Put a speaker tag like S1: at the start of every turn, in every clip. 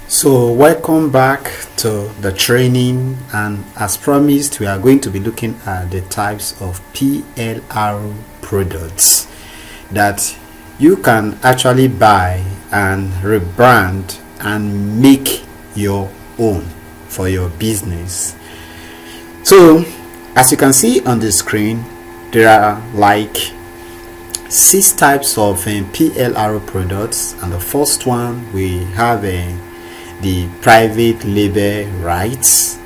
S1: So welcome back to the training, and as promised we are going to be looking at the types of PLR products that you can actually buy and rebrand and make your own for your business. So as you can see on the screen, there are like 6 types of PLR products, and the first one we have the private label rights,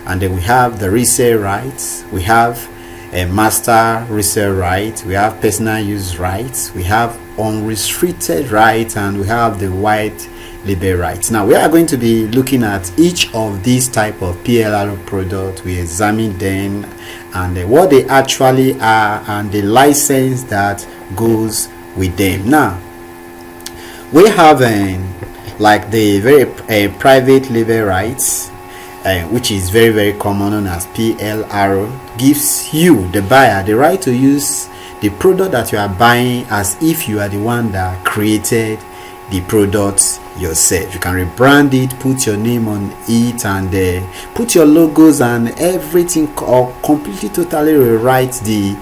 S1: and then we have the resale rights, we have a master resale right, we have personal use rights, we have unrestricted rights, and we have the white label rights. Now we are going to be looking at each of these type of PLR products. We examine them and what they actually are and the license that goes with them. Now we have like the very private label rights, which is very common, known as PLR, gives you, the buyer, the right to use the product that you are buying as if you are the one that created the product yourself. You can rebrand it, put your name on it, and put your logos and everything, or completely totally rewrite the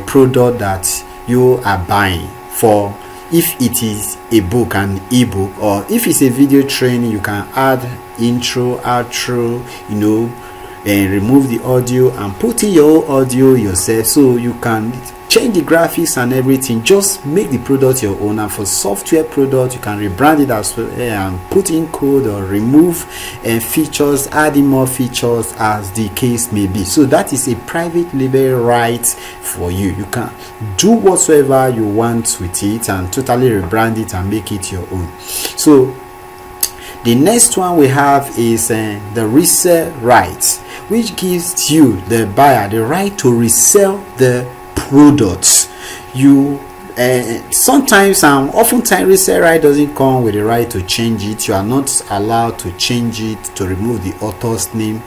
S1: product that you are buying. For if it is a book and ebook, or if it's a video training, you can add intro, outro, and remove the audio and put in your audio yourself, so you can change the graphics and everything. Just make the product your own. And for software product, you can rebrand it as well and put in code or remove features, adding more features as the case may be. So that is a private label right for you. You can do whatsoever you want with it and totally rebrand it and make it your own. So the next one we have is the resale rights, which gives you, the buyer, the right to resell the products. You sometimes and oftentimes resale right doesn't come with the right to change it. You are not allowed to change it, to remove the author's name.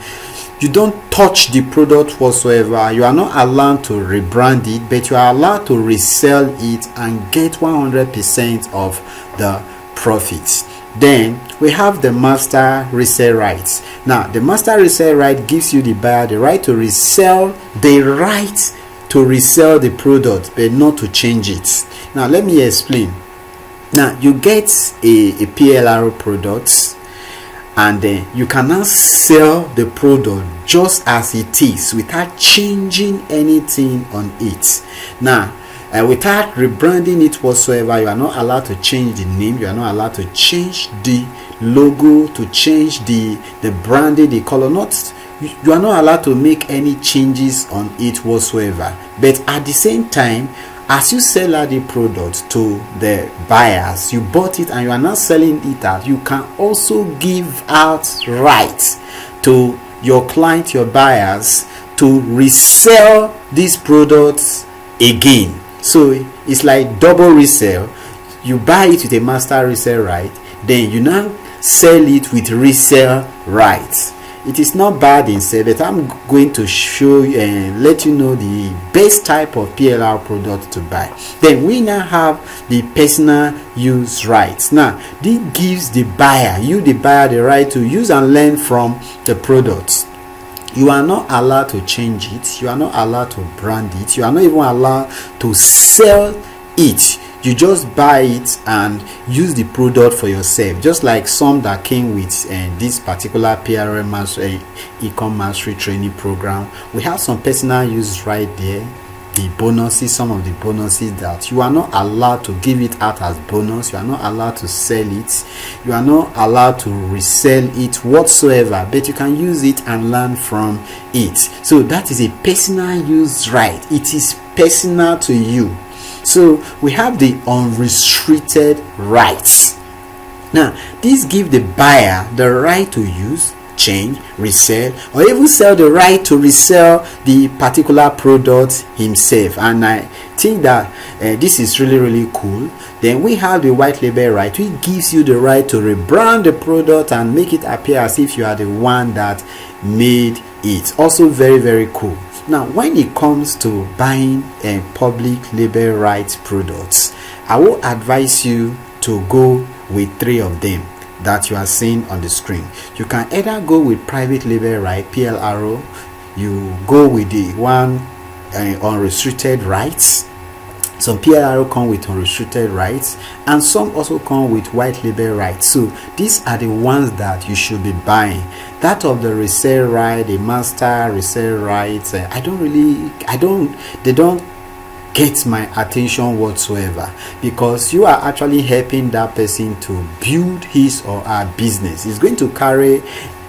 S1: You don't touch the product whatsoever. You are not allowed to rebrand it, but you are allowed to resell it and get 100% of the profits. Then we have the master resale rights. Now the master resale right gives you, the buyer, the right to resell, the right to resell the product, but not to change it. Now let me explain. Now you get a PLR product, and then you can now sell the product just as it is without changing anything on it. Now without rebranding it whatsoever. You are not allowed to change the name, you are not allowed to change the logo, to change the branding, the color. You are not allowed to make any changes on it whatsoever. But at the same time, as you sell out the product to the buyers, you bought it and you are not selling it out, you can also give out rights to your client, your buyers, to resell these products again. So it's like double resale. You buy it with a master resale right, then you now sell it with resale rights. It is not bad in sale, but I'm going to show you and let you know the best type of PLR product to buy. Then we now have the personal use rights. Now this gives the buyer, the buyer, the right to use and learn from the products. You are not allowed to change it, you are not allowed to brand it, you are not even allowed to sell it. You just buy it and use the product for yourself, just like some that came with this particular PLR master e-com mastery training program. We have some personal use right there. The bonuses, some of the bonuses that you are not allowed to give it out as bonus, you are not allowed to sell it, you are not allowed to resell it whatsoever, but you can use it and learn from it. So that is a personal use right. It is personal to you. So we have the unrestricted rights. Now this gives the buyer the right to use, change, resell, or even sell, the right to resell the particular product himself. And I think that this is really cool. Then we have the white label right, which gives you the right to rebrand the product and make it appear as if you are the one that made it. Also very cool. Now when it comes to buying public label rights products, I will advise you to go with 3 of them. that you are seeing on the screen. You can either go with private label right, PLR, you go with the one unrestricted rights. Some PLR come with unrestricted rights, and some also come with white label rights. So these are the ones that you should be buying. That of the resale right, the master resale rights, they don't get my attention whatsoever, because you are actually helping that person to build his or her business. It's going to carry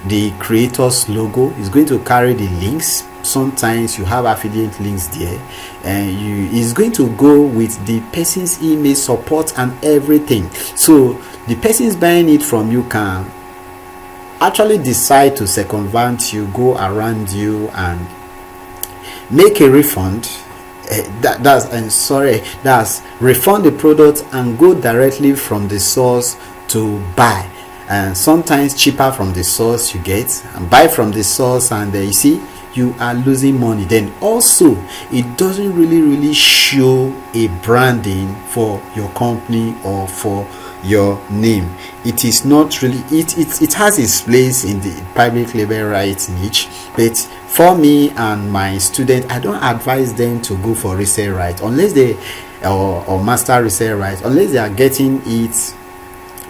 S1: the creator's logo, it's going to carry the links. Sometimes you have affiliate links there, and is going to go with the person's email support and everything. So the person's buying it from you can actually decide to circumvent you, go around you, and make a refund. That's refund the product and go directly from the source to buy, and sometimes cheaper from the source you get, and buy from the source, and you see you are losing money. Then also it doesn't really show a branding for your company or for your name. It is not really, it has its place in the private label rights niche, but for me and my student, I don't advise them to go for resale rights unless they or master resale rights, unless they are getting it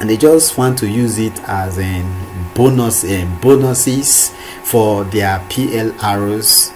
S1: and they just want to use it as a bonuses for their PLRs,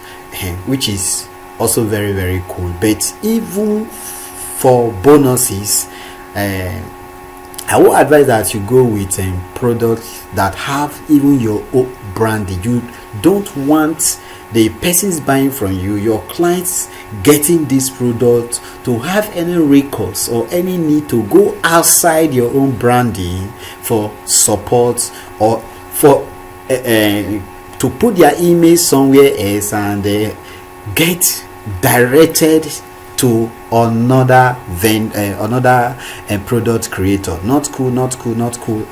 S1: which is also very cool. But even for bonuses, I would advise that you go with products that have even your own branding. You don't want the persons buying from you, your clients getting this product, to have any recourse or any need to go outside your own branding for support, or for to put their image somewhere else and get directed to another product creator. Not cool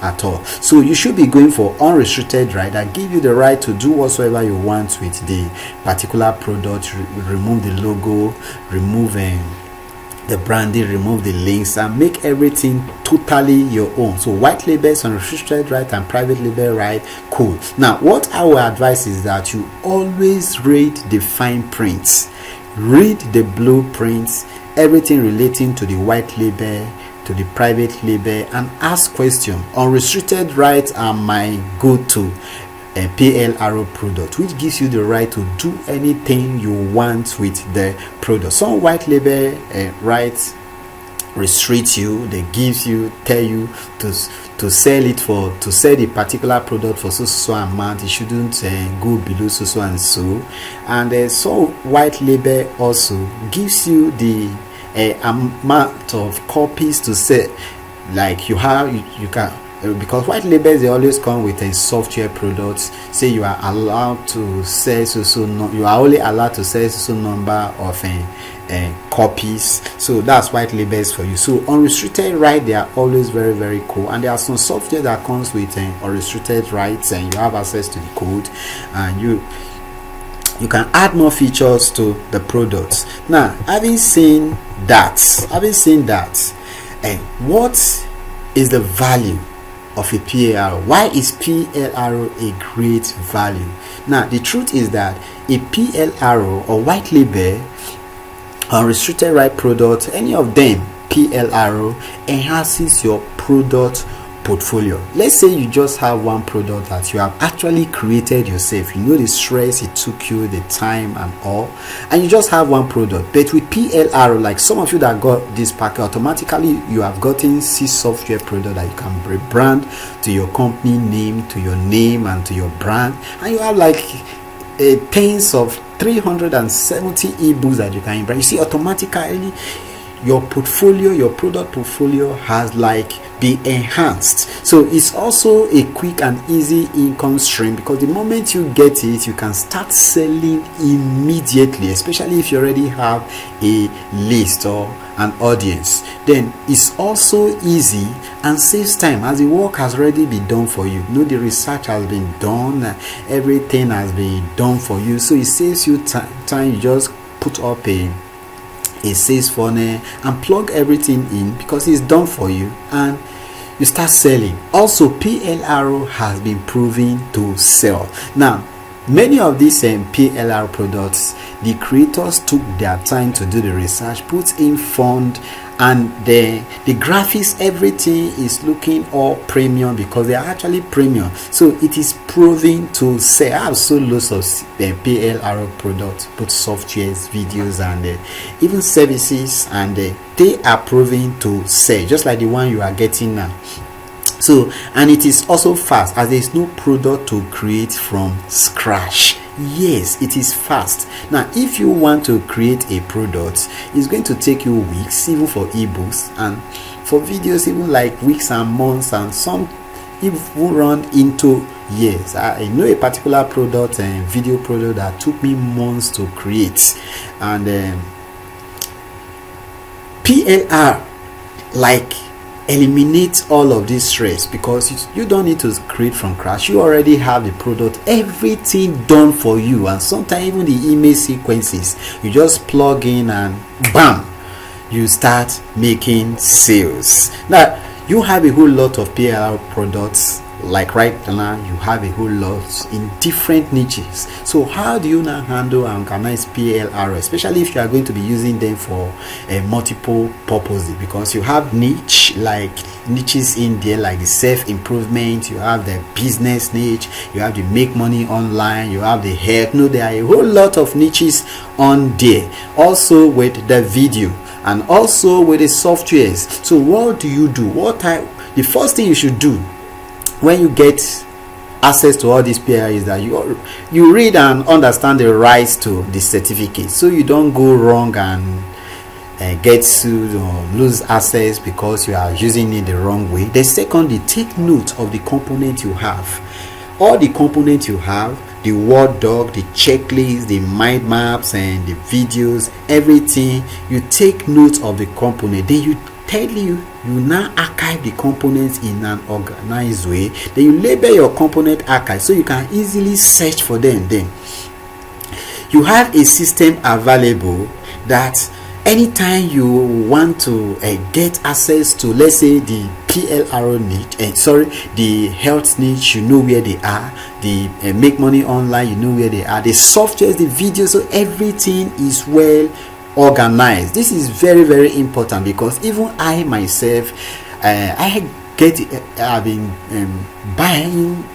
S1: at all. So you should be going for unrestricted right that give you the right to do whatsoever you want with the particular product. Remove the logo, remove the branding, remove the links, and make everything totally your own. So white labels, unrestricted right, and private label right, cool. Now what I will advise is that you always read the fine prints, read the blueprints, everything relating to the white label, to the private label, and ask questions. Unrestricted rights are my go-to PLR product, which gives you the right to do anything you want with the product. Some white label rights restrict you. They tell you to sell the particular product for so amount. It shouldn't go below so and so. And so white label also gives you the amount of copies to sell. Like you can, because white labels, they always come with a software products. Say you are allowed to sell you are only allowed to sell so number of copies. So that's white labels for you. So unrestricted right, they are always very cool. And there are some software that comes with unrestricted rights, and you have access to the code, and you can add more features to the products. Now, having seen that, what is the value of a PLR? Why is PLR a great value? Now, the truth is that a PLR or white label, unrestricted right product, any of them, PLR enhances your product portfolio. Let's say you just have one product that you have actually created yourself. You know the stress it took you, the time and all, and you just have one product. But with PLR, like some of you that got this packet, automatically you have gotten 6 software product that you can rebrand to your company name, to your name, and to your brand, and you have like tens of 370 ebooks that you can brand. You see, automatically your portfolio, your product portfolio has like be enhanced. So it's also a quick and easy income stream, because the moment you get it, you can start selling immediately, especially if you already have a list or an audience. Then it's also easy and saves time, as the work has already been done for you. You know, the research has been done, everything has been done for you. So it saves you time. You just put up a sales funnel and plug everything in, because it's done for you, and you start selling. Also, PLR has been proven to sell. Now, many of these PLR products, the creators took their time to do the research, put in fund, and the graphics, everything is looking all premium because they are actually premium. So it is proven to sell. I have sold lots of PLR products, both softwares, videos, and even services, and they are proven to sell, just like the one you are getting now. So, and it is also fast, as there is no product to create from scratch. Yes, it is fast. Now, if you want to create a product, it's going to take you weeks, even for ebooks, and for videos, even like weeks and months, and some even run into years. I know a particular product and video product that took me months to create, and PLR like eliminate all of this stress, because you don't need to create from scratch. You already have the product, everything done for you, and sometimes even the image sequences, you just plug in and bam, you start making sales. Now, you have a whole lot of PLR products. Like right now, you have a whole lot in different niches. So how do you now handle and organize PLR, especially if you are going to be using them for multiple purposes? Because you have niches in there, like the self-improvement, you have the business niche, you have the make money online, you have the health. No, there are a whole lot of niches on there. Also with the video, and also with the softwares. So what do? The first thing you should do when you get access to all these PLR is that you read and understand the rights to the certificate, so you don't go wrong and get sued or lose access because you are using it the wrong way. The secondly, take note of the component you have. All the components you have, the Word doc, the checklist, the mind maps, and the videos, everything, you take note of the component. Then you now archive the components in an organized way. Then you label your component archive so you can easily search for them. Then you have a system available that anytime you want to get access to, let's say, the PLR niche, the health niche, you know where they are. The make money online, you know where they are. The softwares, the videos, so everything is well organized. This is very, very important, because even I myself, I've been buying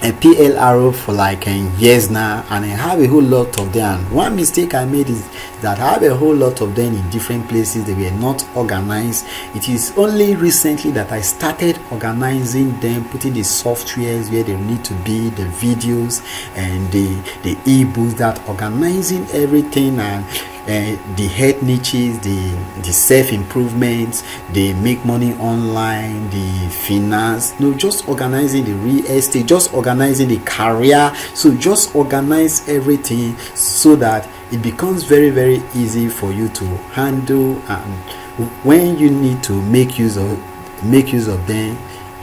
S1: a PLR for like years now, and I have a whole lot of them. One mistake I made is that I have a whole lot of them in different places. They were not organized. It is only recently that I started organizing them, putting the softwares where they need to be, the videos and the ebooks, that organizing everything, and the health niches, the self-improvement, the make money online, the finance, just organizing the real estate, just organizing the career. So just organize everything so that it becomes very, very easy for you to handle, and when you need to make use of them,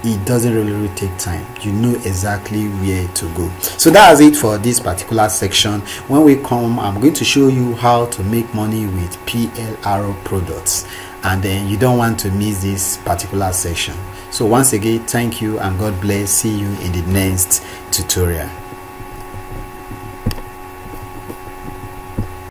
S1: it doesn't really take time. You know exactly where to go. So that's it for this particular section. When we come, I'm going to show you how to make money with PLR products, and then you don't want to miss this particular section. So once again, thank you and God bless. See you in the next tutorial.